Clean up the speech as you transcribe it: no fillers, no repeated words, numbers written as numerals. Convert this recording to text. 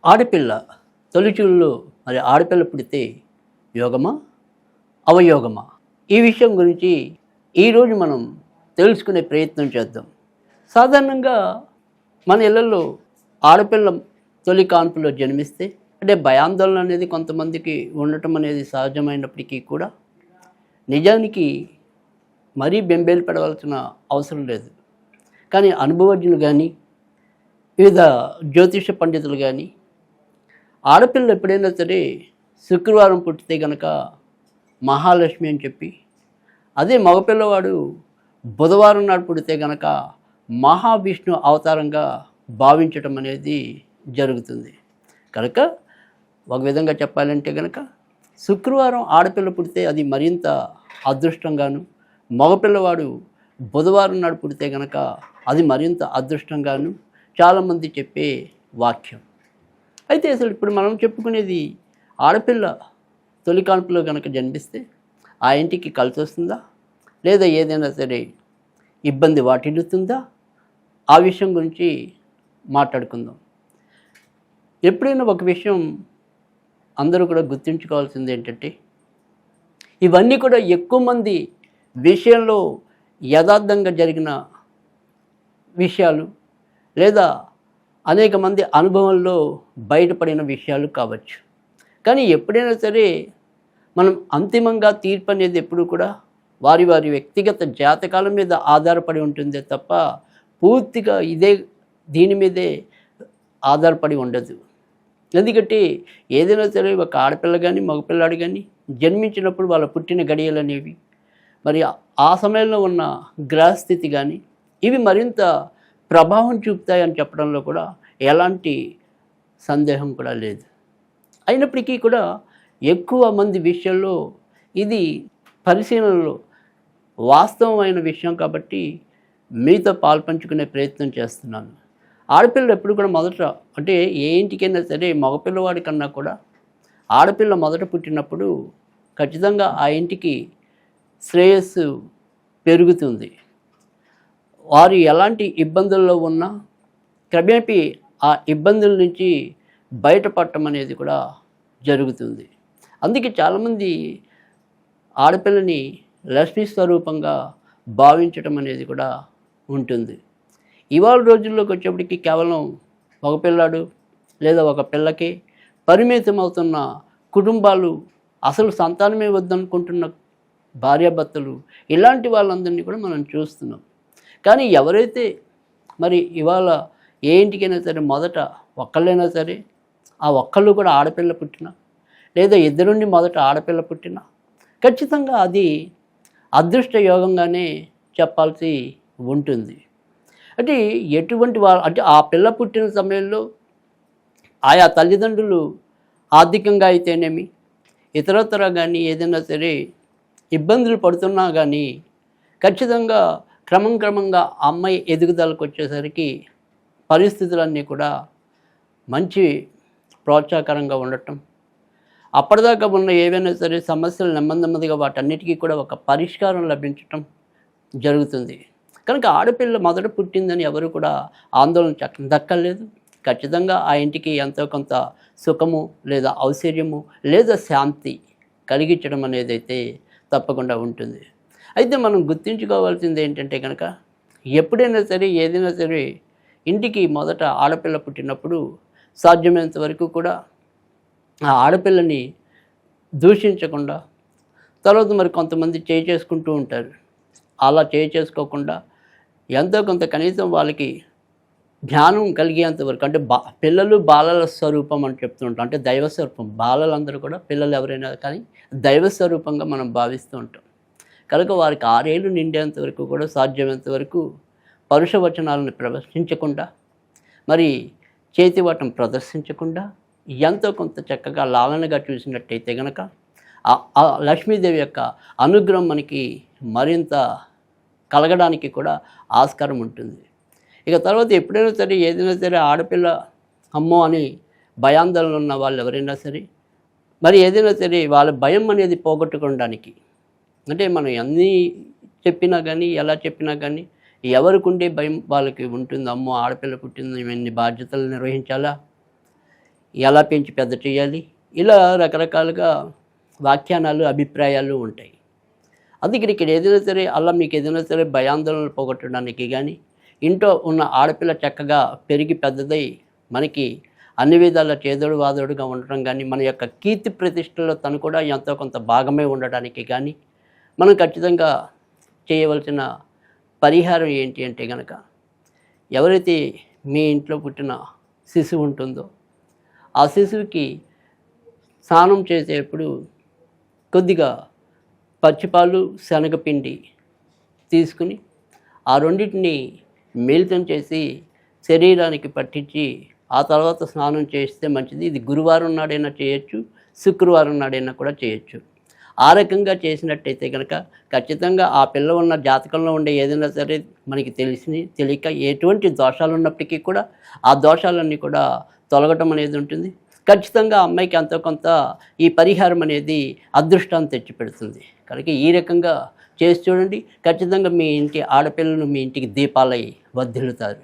ఆడపిల్ల తొలిచూల్లో మరి ఆడపిల్ల పుడితే యోగమా అవయోగమా ఈ విషయం గురించి ఈరోజు మనం తెలుసుకునే ప్రయత్నం చేద్దాం. సాధారణంగా మన ఇళ్ళల్లో ఆడపిల్ల తొలి కాన్పులో జన్మిస్తే అంటే భయాందోళన అనేది కొంతమందికి ఉండటం అనేది సహజమైనప్పటికీ కూడా నిజానికి మరీ బెంబేలు పడవలసిన అవసరం లేదు. కానీ అనుభవజ్ఞులు కానీ వివిధ జ్యోతిష పండితులు కానీ ఆడపిల్ల ఎప్పుడైనా సరే శుక్రవారం పుట్టితే కనుక మహాలక్ష్మి అని చెప్పి, అదే మగపిల్లవాడు బుధవారం నాడు పుడితే కనుక మహావిష్ణు అవతారంగా భావించటం అనేది జరుగుతుంది. కనుక ఒక విధంగా చెప్పాలంటే కనుక శుక్రవారం ఆడపిల్ల పుడితే అది మరింత అదృష్టంగాను, మగపిల్లవాడు బుధవారం నాడు పుడితే కనుక అది మరింత అదృష్టంగాను చాలామంది చెప్పే వాక్యం. అయితే అసలు ఇప్పుడు మనం చెప్పుకునేది ఆడపిల్ల తొలి కాన్పులో కనుక జన్మిస్తే ఆ ఇంటికి కలిసి వస్తుందా, లేదా ఏదైనా సరే ఇబ్బంది వాటిల్లుతుందా, ఆ విషయం గురించి మాట్లాడుకుందాం. ఎప్పుడైనా ఒక విషయం అందరూ కూడా గుర్తుంచుకోవాల్సింది ఏంటంటే, ఇవన్నీ కూడా ఎక్కువ మంది విషయంలో యథార్థంగా జరిగిన విషయాలు, లేదా అనేక మంది అనుభవంలో బయటపడిన విషయాలు కావచ్చు. కానీ ఎప్పుడైనా సరే మనం అంతిమంగా తీర్పు అనేది ఎప్పుడు కూడా వారి వారి వ్యక్తిగత జాతకాల మీద ఆధారపడి ఉంటుందే తప్ప పూర్తిగా దీని మీదే ఆధారపడి ఉండదు. ఎందుకంటే ఏదైనా సరే ఒక ఆడపిల్ల కానీ మగపిల్లాడు కానీ జన్మించినప్పుడు వాళ్ళ పుట్టిన గడియలు అనేవి, మరి ఆ సమయంలో ఉన్న గ్రహస్థితి కానీ ఇవి మరింత ప్రభావం చూపుతాయని చెప్పడంలో కూడా ఎలాంటి సందేహం కూడా లేదు. అయినప్పటికీ కూడా ఎక్కువ మంది విషయంలో ఇది పరిశీలనలో వాస్తవమైన విషయం కాబట్టి మీతో పాల్పంచుకునే ప్రయత్నం చేస్తున్నాను. ఆడపిల్ల ఎప్పుడు కూడా మొదట, అంటే ఏ ఇంటికైనా సరే మగపిల్లవాడి కన్నా కూడా ఆడపిల్ల మొదట పుట్టినప్పుడు ఖచ్చితంగా ఆ ఇంటికి శ్రేయస్సు పెరుగుతుంది. వారు ఎలాంటి ఇబ్బందుల్లో ఉన్నా క్రమేపీ ఆ ఇబ్బందుల నుంచి బయటపడటం అనేది కూడా జరుగుతుంది. అందుకే చాలామంది ఆడపిల్లని లక్ష్మీ స్వరూపంగా భావించటం అనేది కూడా ఉంటుంది. ఇవాళ రోజుల్లోకి వచ్చేప్పటికి కేవలం ఒక పిల్లాడు లేదా ఒక పిల్లకి పరిమితం అవుతున్న కుటుంబాలు, అసలు సంతానమే వద్దనుకుంటున్న భార్యాభర్తలు, ఇలాంటి వాళ్ళందరినీ కూడా మనం చూస్తున్నాం. కానీ ఎవరైతే మరి ఇవాళ ఏ ఇంటికైనా సరే మొదట ఒక్కళ్ళైనా సరే ఆ ఒక్కళ్ళు కూడా ఆడపిల్ల పుట్టినా, లేదా ఇద్దరుండి మొదట ఆడపిల్ల పుట్టినా ఖచ్చితంగా అది అదృష్ట యోగంగానే చెప్పాల్సి ఉంటుంది. అంటే ఎటువంటి అంటే ఆ పిల్ల పుట్టిన సమయంలో ఆయా తల్లిదండ్రులు ఆర్థికంగా అయితేనేమి, ఇతరతర కానీ ఏదైనా సరే ఇబ్బందులు పడుతున్నా కానీ ఖచ్చితంగా క్రమంగా అమ్మాయి ఎదుగుదలకు వచ్చేసరికి పరిస్థితులన్నీ కూడా మంచి ప్రోత్సాహకరంగా ఉండటం, అప్పటిదాకా ఉన్న ఏవైనా సరే సమస్యలు నెమ్మదిగా వాటన్నిటికీ కూడా ఒక పరిష్కారం లభించటం జరుగుతుంది. కనుక ఆడపిల్ల మొదట పుట్టిందని ఎవరు కూడా ఆందోళన దక్కలేదు. ఖచ్చితంగా ఆ ఇంటికి ఎంతో కొంత సుఖము, లేదా ఔశ్వర్యము, లేదా శాంతి కలిగించడం అనేది అయితే తప్పకుండా ఉంటుంది. అయితే మనం గుర్తుంచుకోవాల్సింది ఏంటంటే కనుక, ఎప్పుడైనా సరే ఏదైనా సరే ఇంటికి మొదట ఆడపిల్ల పుట్టినప్పుడు సాధ్యమైనంత వరకు కూడా ఆ ఆడపిల్లని దూషించకుండా, తర్వాత మరి కొంతమంది చేసుకుంటూ ఉంటారు. అలా చేసుకోకుండా ఎంతో కొంత కనీసం వాళ్ళకి జ్ఞానం కలిగేంత వరకు, అంటే పిల్లలు బాలల స్వరూపం అని చెప్తూ ఉంటాం. అంటే దైవ స్వరూపం, బాలలందరూ కూడా పిల్లలు ఎవరైనా కానీ దైవ స్వరూపంగా మనం భావిస్తూ ఉంటాం. కనుక వారికి 6 ఏళ్ళు నిండేంత వరకు కూడా సాధ్యమైనంత వరకు పరుష వచనాలను ప్రదర్శించకుండా, మరి చేతివాటం ప్రదర్శించకుండా ఎంతో కొంత చక్కగా లాలనగా చూసినట్టయితే కనుక ఆ లక్ష్మీదేవి యొక్క అనుగ్రహం మనకి మరింత కలగడానికి కూడా ఆస్కారం ఉంటుంది. ఇక తర్వాత ఎప్పుడైనా సరే ఏదైనా సరే ఆడపిల్ల అమ్మో అని భయాందోళన ఉన్న వాళ్ళు ఎవరైనా సరే, మరి ఏదైనా సరే వాళ్ళ భయం అనేది పోగొట్టుకోవడానికి, అంటే మనం అన్నీ చెప్పినా కానీ ఎలా చెప్పినా కానీ ఎవరికి ఉండే భయం వాళ్ళకి ఉంటుంది. అమ్మో ఆడపిల్ల పుట్టింది, ఇవన్నీ బాధ్యతలు నిర్వహించాలా, ఎలా పెంచి పెద్ద చేయాలి, ఇలా రకరకాలుగా వ్యాఖ్యానాలు, అభిప్రాయాలు ఉంటాయి. అందుకని ఇక్కడ ఏదైనా సరే అలా మీకు ఏదైనా సరే భయాందోళనలు పోగొట్టడానికి కానీ, ఇంట్లో ఉన్న ఆడపిల్ల చక్కగా పెరిగి పెద్దదై మనకి అన్ని విధాల చేదోడు వాదోడుగా ఉండటం కానీ, మన యొక్క కీర్తి ప్రతిష్టలో తను కూడా ఎంతో కొంత భాగమే ఉండడానికి కానీ, మనం ఖచ్చితంగా చేయవలసిన పరిహారం ఏంటి అంటే గనక, ఎవరైతే మీ ఇంట్లో పుట్టిన శిశువు ఉంటుందో ఆ శిశువుకి స్నానం చేసేటప్పుడు కొద్దిగా పచ్చిపాలు, శనగపిండి తీసుకుని ఆ రెండింటిని మిళితం చేసి శరీరానికి పట్టించి ఆ తర్వాత స్నానం చేస్తే మంచిది. ఇది గురువారం నాడైనా చేయొచ్చు, శుక్రవారం నాడైనా కూడా చేయొచ్చు. ఆ రకంగా చేసినట్టయితే కనుక ఖచ్చితంగా ఆ పిల్ల ఉన్న జాతకంలో ఉండే ఏదైనా సరే మనకి తెలియక ఎటువంటి దోషాలు ఉన్నప్పటికీ కూడా ఆ దోషాలన్నీ కూడా తొలగటం అనేది ఉంటుంది. ఖచ్చితంగా ఆ అమ్మాయికి ఎంతో కొంత ఈ పరిహారం అనేది అదృష్టాన్ని తెచ్చిపెడుతుంది. కనుక ఈ రకంగా చేసి చూడండి. ఖచ్చితంగా మీ ఇంటి ఆడపిల్లలు మీ ఇంటికి దీపాలై వర్ధిల్లుతారు.